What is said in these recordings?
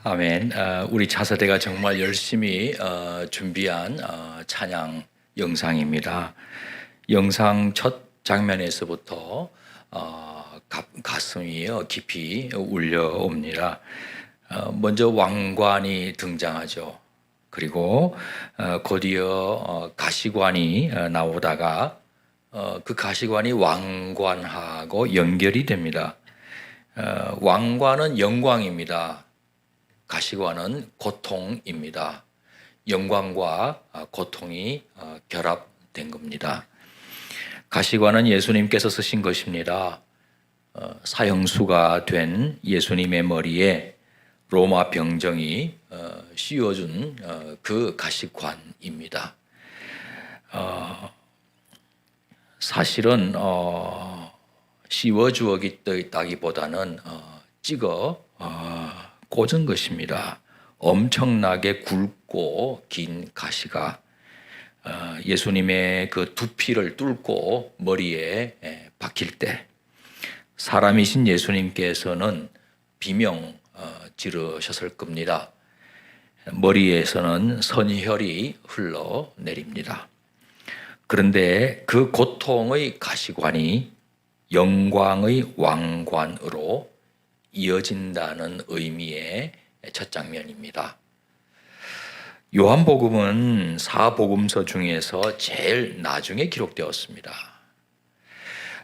아멘. 우리 차세대가 정말 열심히 준비한 찬양 영상입니다. 영상 첫 장면에서부터 가슴이 깊이 울려옵니다. 먼저 왕관이 등장하죠. 그리고 곧이어 가시관이 나오다가 그 가시관이 왕관하고 연결이 됩니다. 왕관은 영광입니다. 가시관은 고통입니다. 영광과 고통이 결합된 겁니다. 가시관은 예수님께서 쓰신 것입니다. 사형수가 된 예수님의 머리에 로마 병정이 씌워준 그 가시관입니다. 사실은 씌워주었다기보다는 찍어 꽂은 것입니다. 엄청나게 굵고 긴 가시가 예수님의 그 두피를 뚫고 머리에 박힐 때 사람이신 예수님께서는 비명 지르셨을 겁니다. 머리에서는 선혈이 흘러내립니다. 그런데 그 고통의 가시관이 영광의 왕관으로 이어진다는 의미의 첫 장면입니다. 요한복음은 사복음서 중에서 제일 나중에 기록되었습니다.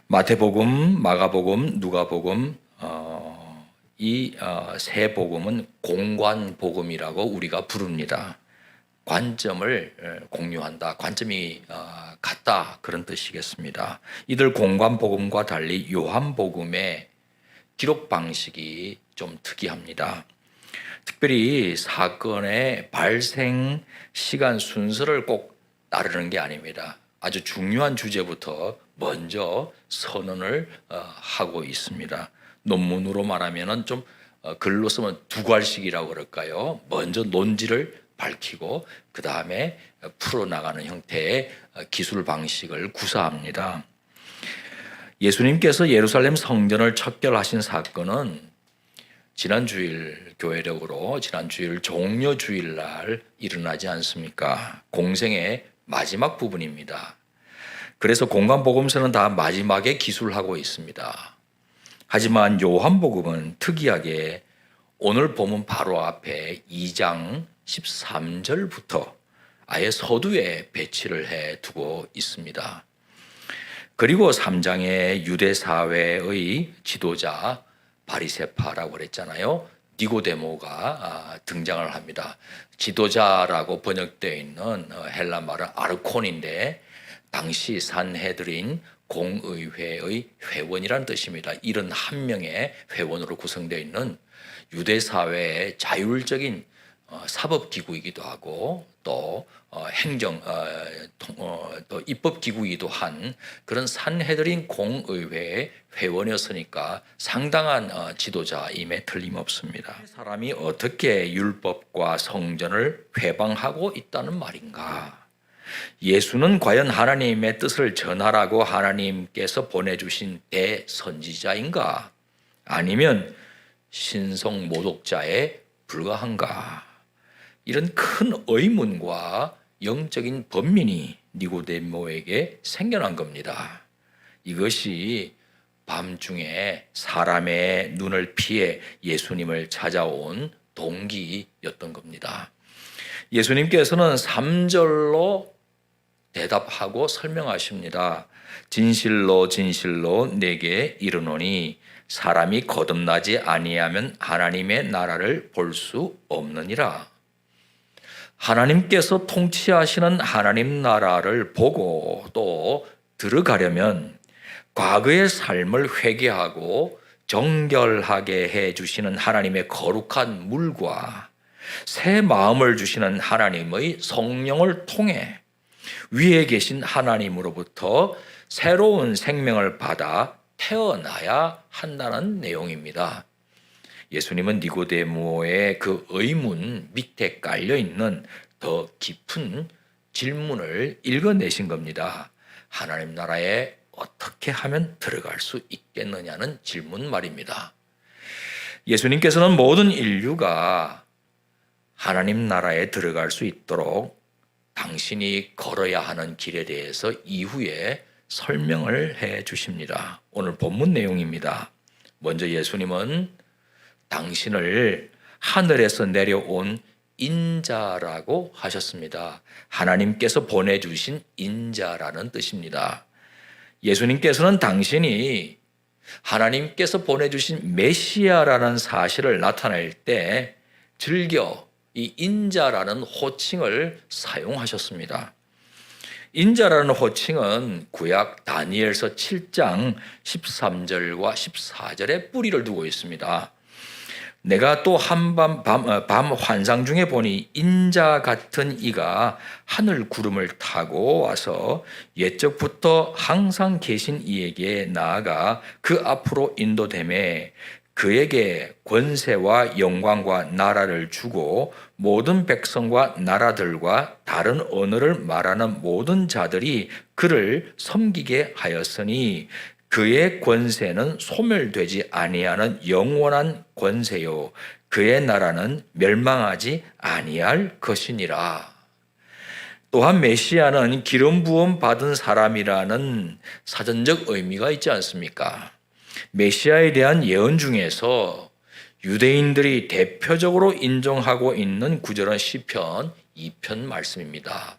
마태복음, 마가복음, 누가복음 이 세 복음은 공관복음이라고 우리가 부릅니다. 관점을 공유한다, 관점이 같다, 그런 뜻이겠습니다. 이들 공관복음과 달리 요한복음의 기록 방식이 좀 특이합니다. 특별히 사건의 발생 시간 순서를 꼭 따르는 게 아닙니다. 아주 중요한 주제부터 먼저 선언을 하고 있습니다. 논문으로 말하면 좀 글로 쓰면 두괄식이라고 그럴까요? 먼저 논지를 밝히고 그 다음에 풀어나가는 형태의 기술 방식을 구사합니다. 예수님께서 예루살렘 성전을 척결하신 사건은 지난 주일 교회력으로 지난 주일 종려 주일날 일어나지 않습니까? 공생의 마지막 부분입니다. 그래서 공관복음서는 다 마지막에 기술하고 있습니다. 하지만 요한복음은 특이하게 오늘 본문 바로 앞에 2장 13절부터 아예 서두에 배치를 해 두고 있습니다. 그리고 3장에 유대 사회의 지도자 바리새파라고 그랬잖아요. 니고데모가 등장을 합니다. 지도자라고 번역되어 있는 헬라 말은 아르콘인데 당시 산헤드린 공의회의 회원이라는 뜻입니다. 71명의 회원으로 구성되어 있는 유대 사회의 자율적인 사법기구이기도 하고 또 행정 또 입법기구이기도 한 그런 산헤드린 공의회의 회원이었으니까 상당한 지도자임에 틀림없습니다. 사람이 어떻게 율법과 성전을 회방하고 있다는 말인가? 예수는 과연 하나님의 뜻을 전하라고 하나님께서 보내주신 대선지자인가? 아니면 신성 모독자에 불과한가? 이런 큰 의문과 영적인 번민이 니고데모에게 생겨난 겁니다. 이것이 밤중에 사람의 눈을 피해 예수님을 찾아온 동기였던 겁니다. 예수님께서는 3절로 대답하고 설명하십니다. 진실로 진실로 내게 이르노니 사람이 거듭나지 아니하면 하나님의 나라를 볼 수 없느니라. 하나님께서 통치하시는 하나님 나라를 보고 또 들어가려면 과거의 삶을 회개하고 정결하게 해주시는 하나님의 거룩한 물과 새 마음을 주시는 하나님의 성령을 통해 위에 계신 하나님으로부터 새로운 생명을 받아 태어나야 한다는 내용입니다. 예수님은 니고데모의 그 의문 밑에 깔려있는 더 깊은 질문을 읽어내신 겁니다. 하나님 나라에 어떻게 하면 들어갈 수 있겠느냐는 질문 말입니다. 예수님께서는 모든 인류가 하나님 나라에 들어갈 수 있도록 당신이 걸어야 하는 길에 대해서 이후에 설명을 해 주십니다. 오늘 본문 내용입니다. 먼저 예수님은 당신을 하늘에서 내려온 인자라고 하셨습니다. 하나님께서 보내주신 인자라는 뜻입니다. 예수님께서는 당신이 하나님께서 보내주신 메시아라는 사실을 나타낼 때 즐겨 이 인자라는 호칭을 사용하셨습니다. 인자라는 호칭은 구약 다니엘서 7장 13절과 14절에 뿌리를 두고 있습니다. 내가 또 밤 환상 중에 보니 인자 같은 이가 하늘 구름을 타고 와서 옛적부터 항상 계신 이에게 나아가 그 앞으로 인도되매 그에게 권세와 영광과 나라를 주고 모든 백성과 나라들과 다른 언어를 말하는 모든 자들이 그를 섬기게 하였으니 그의 권세는 소멸되지 아니하는 영원한 권세요 그의 나라는 멸망하지 아니할 것이니라. 또한 메시아는 기름 부음 받은 사람이라는 사전적 의미가 있지 않습니까? 메시아에 대한 예언 중에서 유대인들이 대표적으로 인정하고 있는 구절은 시편 2편 말씀입니다.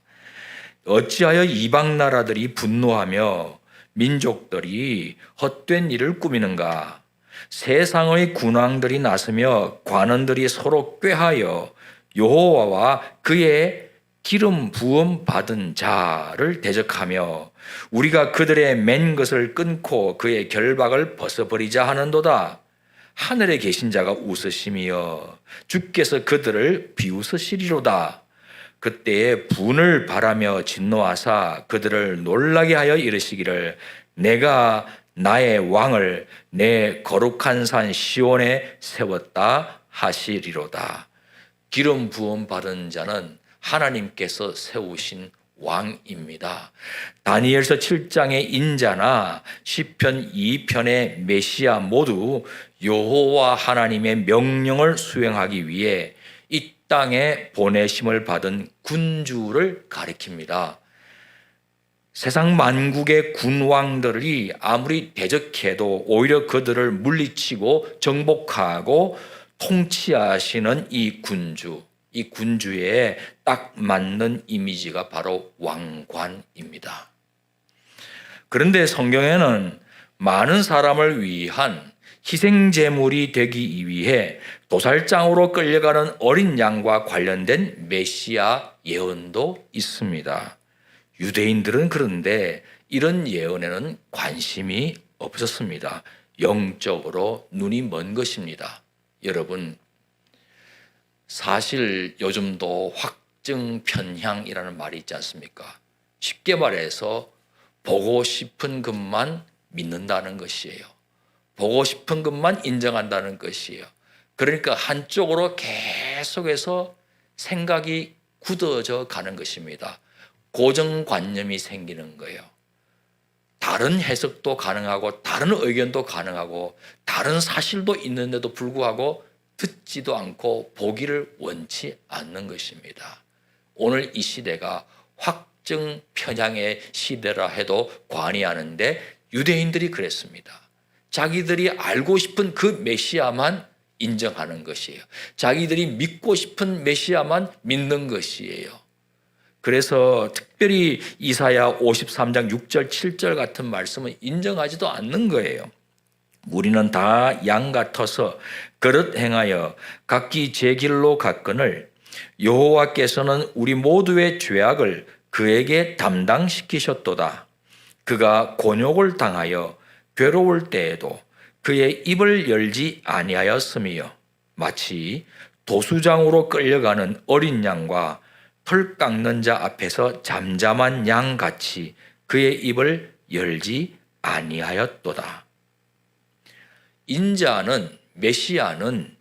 어찌하여 이방 나라들이 분노하며 민족들이 헛된 일을 꾸미는가? 세상의 군왕들이 나서며 관원들이 서로 꾀하여 여호와와 그의 기름 부음 받은 자를 대적하며 우리가 그들의 맨 것을 끊고 그의 결박을 벗어버리자 하는도다. 하늘에 계신 자가 웃으시며 주께서 그들을 비웃으시리로다. 그때에 분을 바라며 진노하사 그들을 놀라게 하여 이르시기를 내가 나의 왕을 내 거룩한 산 시온에 세웠다 하시리로다. 기름 부음 받은 자는 하나님께서 세우신 왕입니다. 다니엘서 7장의 인자나 시편 2편의 메시아 모두 여호와 하나님의 명령을 수행하기 위해 이 땅에 보내심을 받은 군주를 가리킵니다. 세상 만국의 군왕들이 아무리 대적해도 오히려 그들을 물리치고 정복하고 통치하시는 이 군주에 딱 맞는 이미지가 바로 왕관입니다. 그런데 성경에는 많은 사람을 위한 희생제물이 되기 위해 도살장으로 끌려가는 어린 양과 관련된 메시아 예언도 있습니다. 유대인들은 그런데 이런 예언에는 관심이 없었습니다. 영적으로 눈이 먼 것입니다. 여러분, 사실 요즘도 확증 편향이라는 말이 있지 않습니까? 쉽게 말해서 보고 싶은 것만 믿는다는 것이에요. 보고 싶은 것만 인정한다는 것이에요. 그러니까 한쪽으로 계속해서 생각이 굳어져 가는 것입니다. 고정관념이 생기는 거예요. 다른 해석도 가능하고 다른 의견도 가능하고 다른 사실도 있는데도 불구하고 듣지도 않고 보기를 원치 않는 것입니다. 오늘 이 시대가 확증 편향의 시대라 해도 관이하는데 유대인들이 그랬습니다. 자기들이 알고 싶은 그 메시아만 인정하는 것이에요. 자기들이 믿고 싶은 메시아만 믿는 것이에요. 그래서 특별히 이사야 53장 6절 7절 같은 말씀은 인정하지도 않는 거예요. 우리는 다 양 같아서 그릇 행하여 각기 제 길로 갔거늘 여호와께서는 우리 모두의 죄악을 그에게 담당시키셨도다. 그가 곤욕을 당하여 괴로울 때에도 그의 입을 열지 아니하였으며 마치 도수장으로 끌려가는 어린 양과 털 깎는 자 앞에서 잠잠한 양같이 그의 입을 열지 아니하였도다. 인자는 메시아는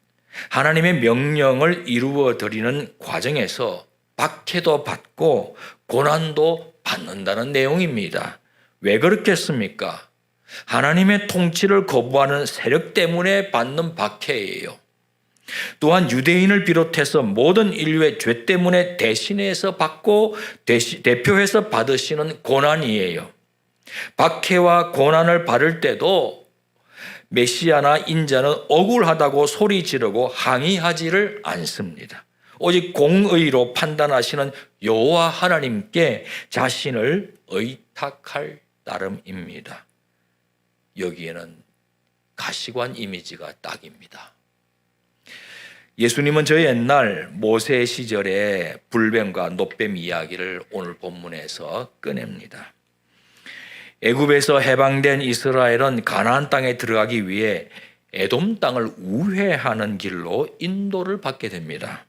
하나님의 명령을 이루어 드리는 과정에서 박해도 받고 고난도 받는다는 내용입니다. 왜 그렇겠습니까? 하나님의 통치를 거부하는 세력 때문에 받는 박해예요. 또한 유대인을 비롯해서 모든 인류의 죄 때문에 대신해서 받고 대표해서 받으시는 고난이에요. 박해와 고난을 받을 때도 메시아나 인자는 억울하다고 소리 지르고 항의하지를 않습니다. 오직 공의로 판단하시는 여호와 하나님께 자신을 의탁할 따름입니다. 여기에는 가시관 이미지가 딱입니다. 예수님은 저 옛날 모세 시절의 불뱀과 놋뱀 이야기를 오늘 본문에서 꺼냅니다. 애굽에서 해방된 이스라엘은 가나안 땅에 들어가기 위해 에돔 땅을 우회하는 길로 인도를 받게 됩니다.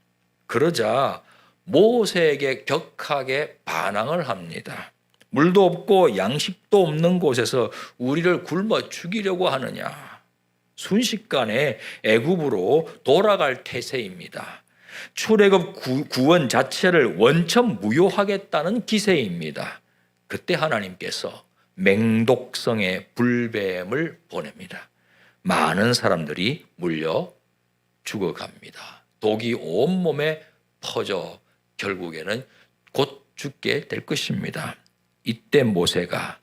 그러자 모세에게 격하게 반항을 합니다. 물도 없고 양식도 없는 곳에서 우리를 굶어 죽이려고 하느냐. 순식간에 애굽으로 돌아갈 태세입니다. 출애굽 구원 자체를 원천 무효하겠다는 기세입니다. 그때 하나님께서 맹독성의 불뱀을 보냅니다. 많은 사람들이 물려 죽어갑니다. 독이 온몸에 퍼져 결국에는 곧 죽게 될 것입니다. 이때 모세가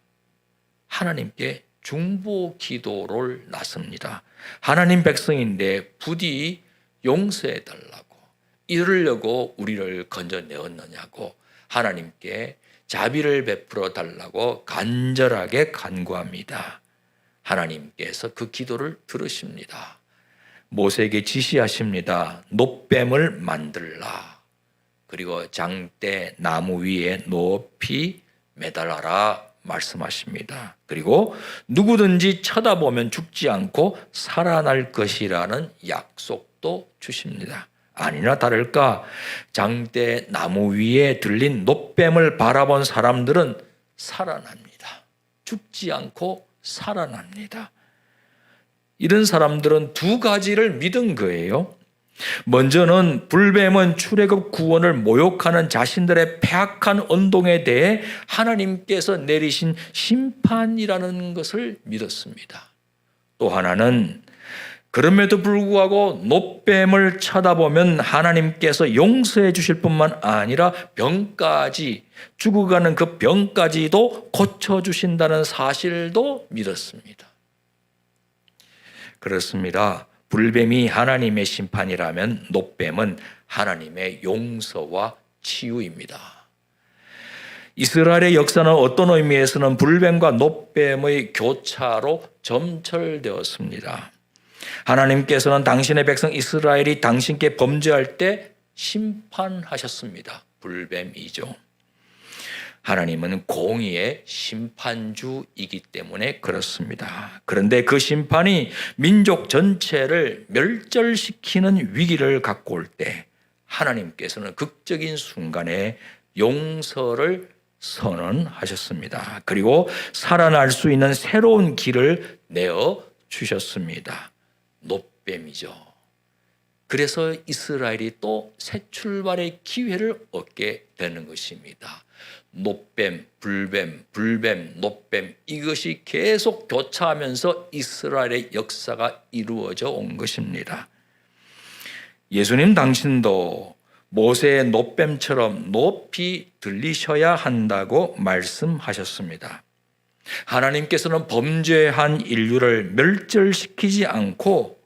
하나님께 중보 기도를 나섭니다. 하나님 백성인데 부디 용서해 달라고, 이러려고 우리를 건져내었느냐고 하나님께 자비를 베풀어 달라고 간절하게 간구합니다. 하나님께서 그 기도를 들으십니다. 모세에게 지시하십니다. 놋뱀을 만들라. 그리고 장대 나무 위에 높이 매달아라 말씀하십니다. 그리고 누구든지 쳐다보면 죽지 않고 살아날 것이라는 약속도 주십니다. 아니나 다를까 장대 나무 위에 들린 놋뱀을 바라본 사람들은 살아납니다. 죽지 않고 살아납니다. 이런 사람들은 두 가지를 믿은 거예요. 먼저는 불뱀은 출애굽 구원을 모욕하는 자신들의 패악한 언동에 대해 하나님께서 내리신 심판이라는 것을 믿었습니다. 또 하나는 그럼에도 불구하고 놋뱀을 쳐다보면 하나님께서 용서해 주실 뿐만 아니라 병까지, 죽어가는 그 병까지도 고쳐주신다는 사실도 믿었습니다. 그렇습니다. 불뱀이 하나님의 심판이라면 놋뱀은 하나님의 용서와 치유입니다. 이스라엘의 역사는 어떤 의미에서는 불뱀과 놋뱀의 교차로 점철되었습니다. 하나님께서는 당신의 백성 이스라엘이 당신께 범죄할 때 심판하셨습니다. 불뱀이죠. 하나님은 공의의 심판주이기 때문에 그렇습니다. 그런데 그 심판이 민족 전체를 멸절시키는 위기를 갖고 올 때 하나님께서는 극적인 순간에 용서를 선언하셨습니다. 그리고 살아날 수 있는 새로운 길을 내어 주셨습니다. 놋뱀이죠. 그래서 이스라엘이 또 새 출발의 기회를 얻게 되는 것입니다. 놋뱀, 불뱀, 불뱀, 놋뱀, 이것이 계속 교차하면서 이스라엘의 역사가 이루어져 온 것입니다. 예수님 당신도 모세의 놋뱀처럼 높이 들리셔야 한다고 말씀하셨습니다. 하나님께서는 범죄한 인류를 멸절시키지 않고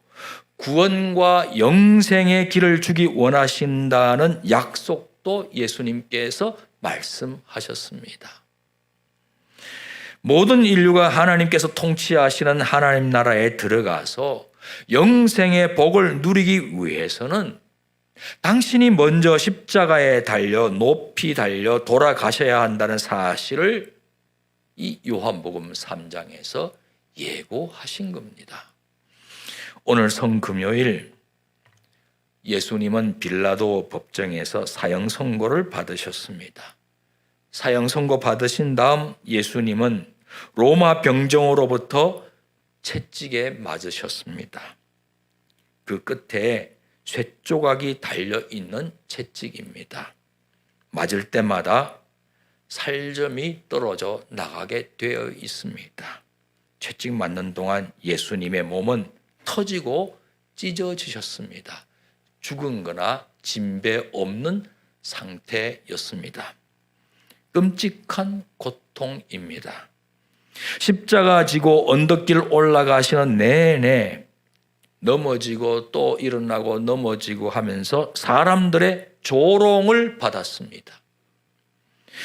구원과 영생의 길을 주기 원하신다는 약속도 예수님께서 말씀하셨습니다. 모든 인류가 하나님께서 통치하시는 하나님 나라에 들어가서 영생의 복을 누리기 위해서는 당신이 먼저 십자가에 달려 높이 달려 돌아가셔야 한다는 사실을 이 요한복음 3장에서 예고하신 겁니다. 오늘 성금요일 예수님은 빌라도 법정에서 사형 선고를 받으셨습니다. 사형 선고 받으신 다음 예수님은 로마 병정으로부터 채찍에 맞으셨습니다. 그 끝에 쇠조각이 달려있는 채찍입니다. 맞을 때마다 살점이 떨어져 나가게 되어 있습니다. 채찍 맞는 동안 예수님의 몸은 터지고 찢어지셨습니다. 죽은 거나 진배 없는 상태였습니다. 끔찍한 고통입니다. 십자가 지고 언덕길 올라가시는 내내 넘어지고 또 일어나고 넘어지고 하면서 사람들의 조롱을 받았습니다.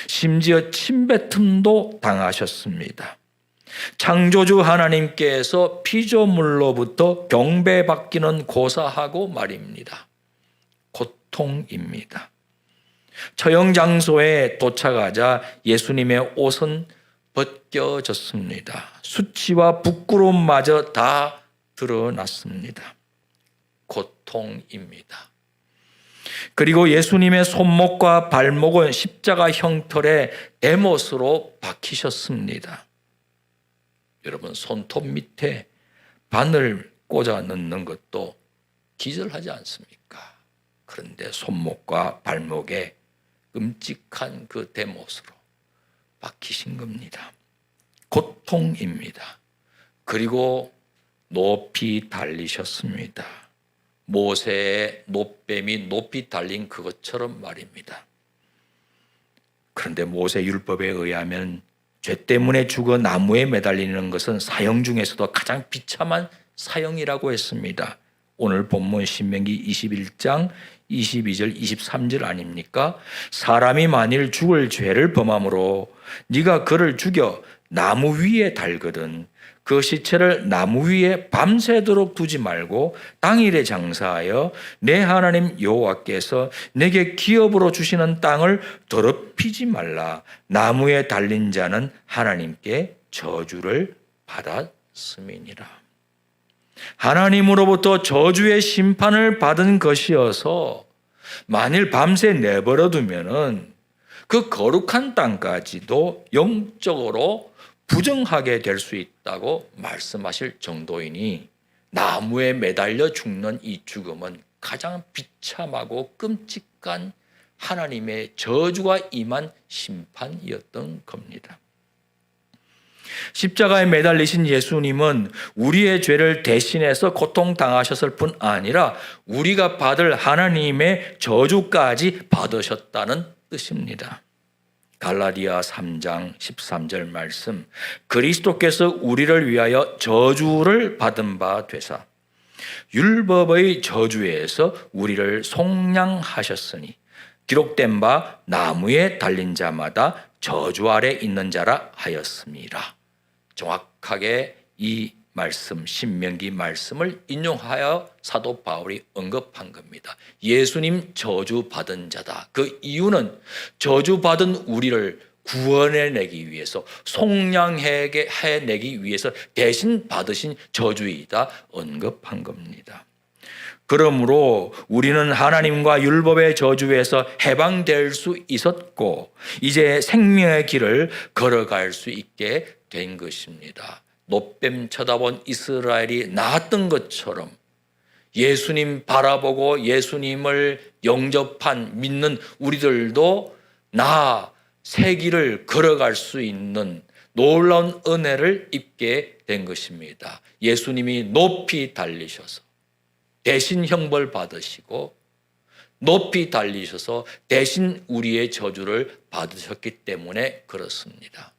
심지어 침뱉음도 당하셨습니다. 창조주 하나님께서 피조물로부터 경배받기는 고사하고 말입니다. 고통입니다. 처형 장소에 도착하자 예수님의 옷은 벗겨졌습니다. 수치와 부끄러움마저 다 드러났습니다. 고통입니다. 그리고 예수님의 손목과 발목은 십자가 형틀에 대못으로 박히셨습니다. 여러분, 손톱 밑에 바늘 꽂아 넣는 것도 기절하지 않습니까? 그런데 손목과 발목에 끔찍한 그 대못으로 박히신 겁니다. 고통입니다. 그리고 높이 달리셨습니다. 모세의 놋뱀이 높이 달린 그것처럼 말입니다. 그런데 모세 율법에 의하면 죄 때문에 죽어 나무에 매달리는 것은 사형 중에서도 가장 비참한 사형이라고 했습니다. 오늘 본문 신명기 21장 22절 23절 아닙니까? 사람이 만일 죽을 죄를 범함으로 네가 그를 죽여 나무 위에 달거든 그 시체를 나무 위에 밤새도록 두지 말고 당일에 장사하여 내 하나님 여호와께서 내게 기업으로 주시는 땅을 더럽히지 말라. 나무에 달린 자는 하나님께 저주를 받았음이니라. 하나님으로부터 저주의 심판을 받은 것이어서 만일 밤새 내버려 두면은 그 거룩한 땅까지도 영적으로 부정하게 될 수 있다고 말씀하실 정도이니 나무에 매달려 죽는 이 죽음은 가장 비참하고 끔찍한 하나님의 저주가 임한 심판이었던 겁니다. 십자가에 매달리신 예수님은 우리의 죄를 대신해서 고통당하셨을 뿐 아니라 우리가 받을 하나님의 저주까지 받으셨다는 뜻입니다. 갈라디아 3장 13절 말씀, 그리스도께서 우리를 위하여 저주를 받은 바 되사 율법의 저주에서 우리를 속량하셨으니 기록된 바 나무에 달린 자마다 저주 아래 있는 자라 하였음이라. 정확하게 이 말씀, 신명기 말씀을 인용하여 사도 바울이 언급한 겁니다. 예수님 저주받은 자다. 그 이유는 저주받은 우리를 구원해내기 위해서, 속량해내기 위해서 대신 받으신 저주이다 언급한 겁니다. 그러므로 우리는 하나님과 율법의 저주에서 해방될 수 있었고 이제 생명의 길을 걸어갈 수 있게 된 것입니다. 놋뱀 쳐다본 이스라엘이 나았던 것처럼 예수님 바라보고 예수님을 영접한 믿는 우리들도 새 길을 걸어갈 수 있는 놀라운 은혜를 입게 된 것입니다. 예수님이 높이 달리셔서 대신 형벌 받으시고 높이 달리셔서 대신 우리의 저주를 받으셨기 때문에 그렇습니다.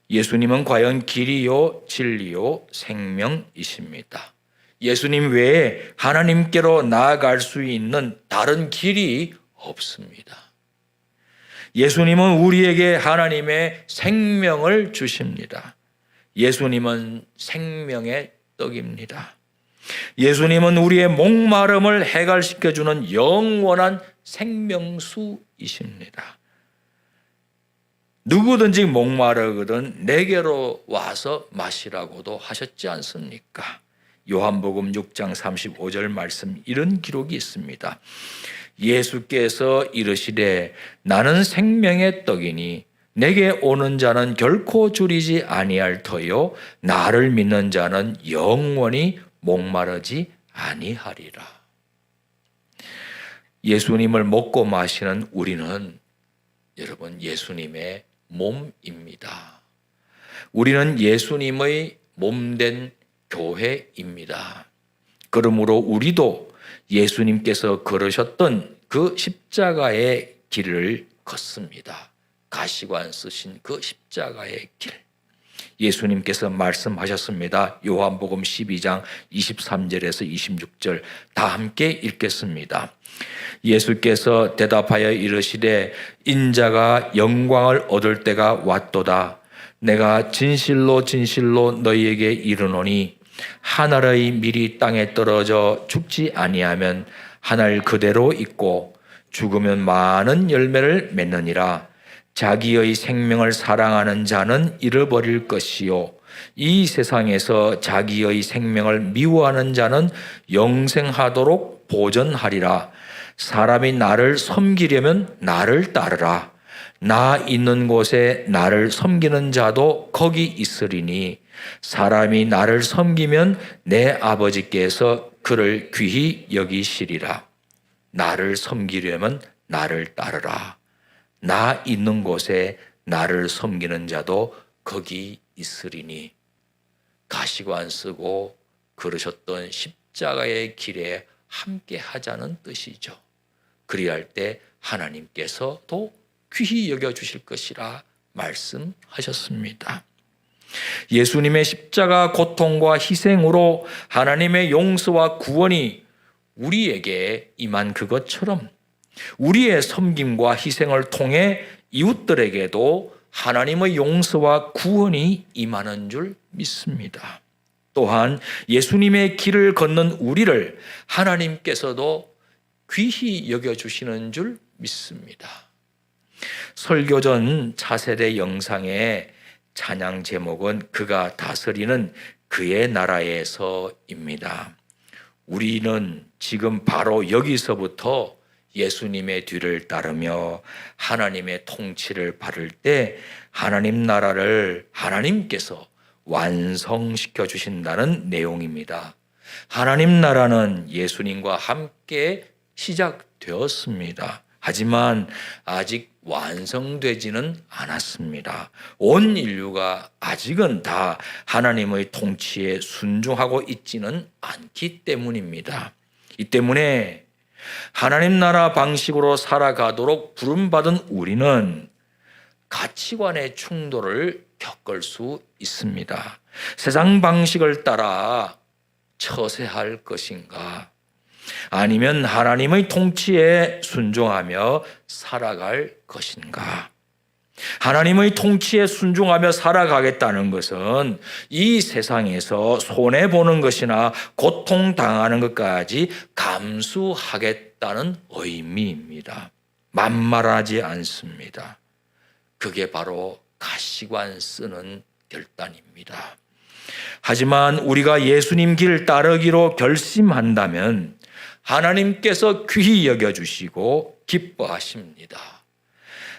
예수님은 과연 길이요 진리요 생명이십니다. 예수님 외에 하나님께로 나아갈 수 있는 다른 길이 없습니다. 예수님은 우리에게 하나님의 생명을 주십니다. 예수님은 생명의 떡입니다. 예수님은 우리의 목마름을 해결시켜주는 영원한 생명수이십니다. 누구든지 목마르거든 내게로 와서 마시라고도 하셨지 않습니까? 요한복음 6장 35절 말씀 이런 기록이 있습니다. 예수께서 이르시되 나는 생명의 떡이니 내게 오는 자는 결코 줄이지 아니할 터요 나를 믿는 자는 영원히 목마르지 아니하리라. 예수님을 먹고 마시는 우리는 여러분 예수님의 몸입니다. 우리는 예수님의 몸된 교회입니다. 그러므로 우리도 예수님께서 걸으셨던 그 십자가의 길을 걷습니다. 가시관 쓰신 그 십자가의 길. 예수님께서 말씀하셨습니다. 요한복음 12장 23절에서 26절 다 함께 읽겠습니다. 예수께서 대답하여 이르시되 인자가 영광을 얻을 때가 왔도다. 내가 진실로 진실로 너희에게 이르노니 하늘의 밀이 땅에 떨어져 죽지 아니하면 하늘 그대로 있고 죽으면 많은 열매를 맺느니라. 자기의 생명을 사랑하는 자는 잃어버릴 것이요 이 세상에서 자기의 생명을 미워하는 자는 영생하도록 보전하리라. 사람이 나를 섬기려면 나를 따르라. 나 있는 곳에 나를 섬기는 자도 거기 있으리니 사람이 나를 섬기면 내 아버지께서 그를 귀히 여기시리라. 나를 섬기려면 나를 따르라. 나 있는 곳에 나를 섬기는 자도 거기 있으리니. 가시관 쓰고 걸으셨던 십자가의 길에 함께 하자는 뜻이죠. 그리할 때 하나님께서도 귀히 여겨주실 것이라 말씀하셨습니다. 예수님의 십자가 고통과 희생으로 하나님의 용서와 구원이 우리에게 임한 그것처럼 우리의 섬김과 희생을 통해 이웃들에게도 하나님의 용서와 구원이 임하는 줄 믿습니다. 또한 예수님의 길을 걷는 우리를 하나님께서도 귀히 여겨주시는 줄 믿습니다. 설교 전 차세대 영상의 찬양 제목은 그가 다스리는 그의 나라에서입니다. 우리는 지금 바로 여기서부터 예수님의 뒤를 따르며 하나님의 통치를 받을 때 하나님 나라를 하나님께서 완성시켜 주신다는 내용입니다. 하나님 나라는 예수님과 함께 시작되었습니다. 하지만 아직 완성되지는 않았습니다. 온 인류가 아직은 다 하나님의 통치에 순종하고 있지는 않기 때문입니다. 이 때문에 하나님 나라 방식으로 살아가도록 부름받은 우리는 가치관의 충돌을 겪을 수 있습니다. 세상 방식을 따라 처세할 것인가? 아니면 하나님의 통치에 순종하며 살아갈 것인가? 하나님의 통치에 순종하며 살아가겠다는 것은 이 세상에서 손해보는 것이나 고통당하는 것까지 감수하겠다는 의미입니다. 만말하지 않습니다. 그게 바로 가시관 쓰는 결단입니다. 하지만 우리가 예수님 길 따르기로 결심한다면 하나님께서 귀히 여겨주시고 기뻐하십니다.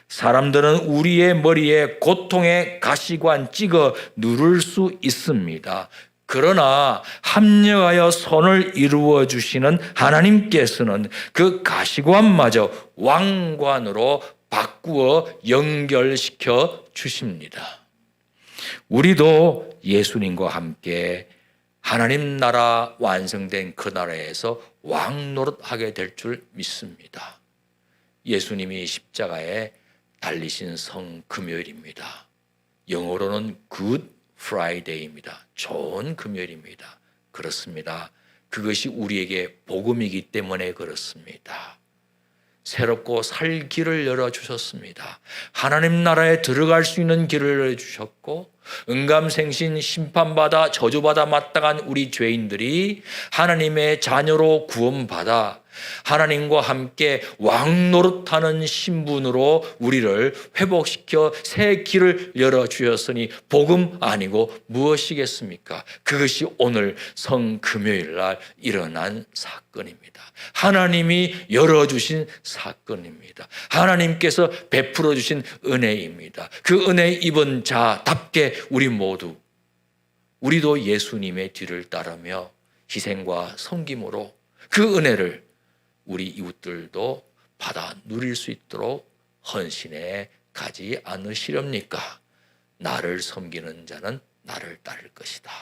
사람들은 우리의 머리에 고통의 가시관 찍어 누를 수 있습니다. 그러나 합력하여 선을 이루어 주시는 하나님께서는 그 가시관마저 왕관으로 바꾸어 연결시켜 주십니다. 우리도 예수님과 함께 하나님 나라 완성된 그 나라에서 왕 노릇하게 될 줄 믿습니다. 예수님이 십자가에 달리신 성 금요일입니다. 영어로는 Good Friday입니다. 좋은 금요일입니다. 그렇습니다. 그것이 우리에게 복음이기 때문에 그렇습니다. 새롭고 살 길을 열어주셨습니다. 하나님 나라에 들어갈 수 있는 길을 열어주셨고 은감생신 심판받아 저주받아 마땅한 우리 죄인들이 하나님의 자녀로 구원받아 하나님과 함께 왕노릇하는 신분으로 우리를 회복시켜 새 길을 열어주셨으니 복음 아니고 무엇이겠습니까? 그것이 오늘 성금요일 날 일어난 사건입니다. 하나님이 열어주신 사건입니다. 하나님께서 베풀어 주신 은혜입니다. 그 은혜 입은 자답게 우리도 예수님의 뒤를 따르며 희생과 섬김으로 그 은혜를 우리 이웃들도 받아 누릴 수 있도록 헌신해 가지 않으시렵니까? 나를 섬기는 자는 나를 따를 것이다.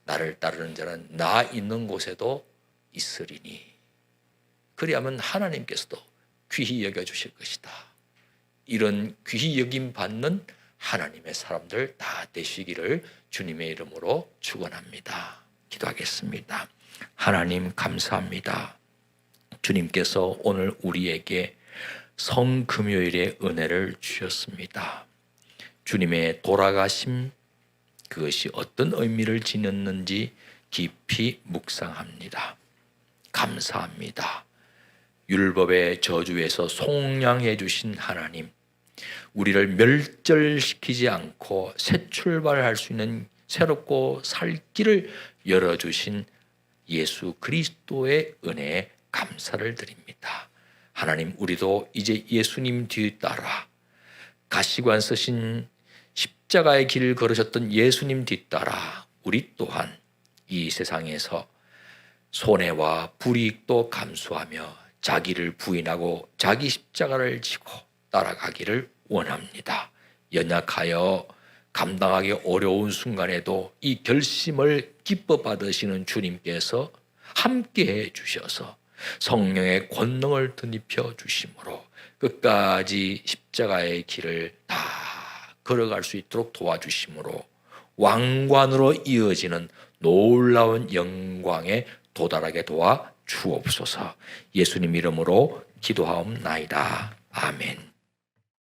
나를 따르는 자는 나 있는 곳에도 있으리니 그리하면 하나님께서도 귀히 여겨주실 것이다. 이런 귀히 여김 받는 하나님의 사람들 다 되시기를 주님의 이름으로 축원합니다. 기도하겠습니다. 하나님 감사합니다. 주님께서 오늘 우리에게 성금요일의 은혜를 주셨습니다. 주님의 돌아가심 그것이 어떤 의미를 지녔는지 깊이 묵상합니다. 감사합니다. 율법의 저주에서 속량해 주신 하나님, 우리를 멸절시키지 않고 새 출발할 수 있는 새롭고 살 길을 열어주신 예수 그리스도의 은혜에 감사를 드립니다. 하나님, 우리도 이제 예수님 뒤따라 가시관 쓰신 십자가의 길을 걸으셨던 예수님 뒤따라 우리 또한 이 세상에서 손해와 불이익도 감수하며 자기를 부인하고 자기 십자가를 지고 따라가기를 원합니다. 연약하여 감당하기 어려운 순간에도 이 결심을 기뻐 받으시는 주님께서 함께해 주셔서 성령의 권능을 덧입혀 주심으로 끝까지 십자가의 길을 다 걸어갈 수 있도록 도와주심으로 왕관으로 이어지는 놀라운 영광에 도달하게 도와 주옵소서. 예수님 이름으로 기도하옵나이다. 아멘.